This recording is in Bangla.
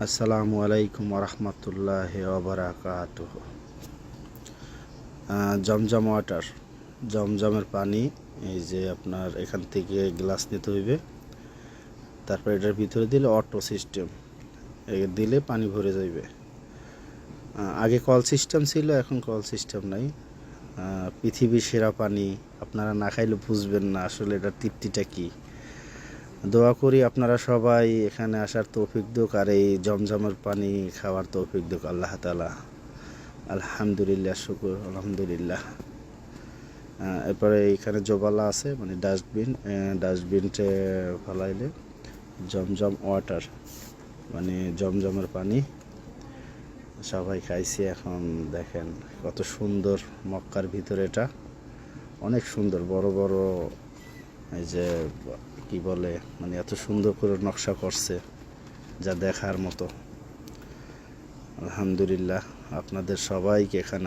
আসসালামু আলাইকুম রহমতুল্লাহ ওবরাকাতুহ। জমজম ওয়াটার, জমজমের পানি। এই যে আপনার এখান থেকে গ্লাস নিতে হইবে, তারপর এটার ভিতরে দিলে অটো সিস্টেম, দিলে পানি ভরে যাইবে। আগে কল সিস্টেম ছিল, এখন কল সিস্টেম নাই। পৃথিবীর সেরা পানি, আপনারা না খাইলে বুঝবেন না আসলে এটার তৃপ্তিটা কী। দোয়া করি আপনারা সবাই এখানে আসার তৌফিক দিক, আর এই জমজমের পানি খাওয়ার তৌফিক দিক আল্লাহ তাআলা। আলহামদুলিল্লাহ, শুকর আলহামদুলিল্লাহ। এরপরে এখানে জোবালা আছে, মানে ডাস্টবিনটে ফেলাইলে জমজম ওয়াটার, মানে জমজমের পানি সবাই খাইছি। এখন দেখেন কত সুন্দর, মক্কার ভিতরে এটা অনেক সুন্দর, বড় বড় এই যে কি বলে, মানে এত সুন্দর করে নকশা করছে যা দেখার মতো। আলহামদুলিল্লাহ, আপনাদের সবাইকে এখানে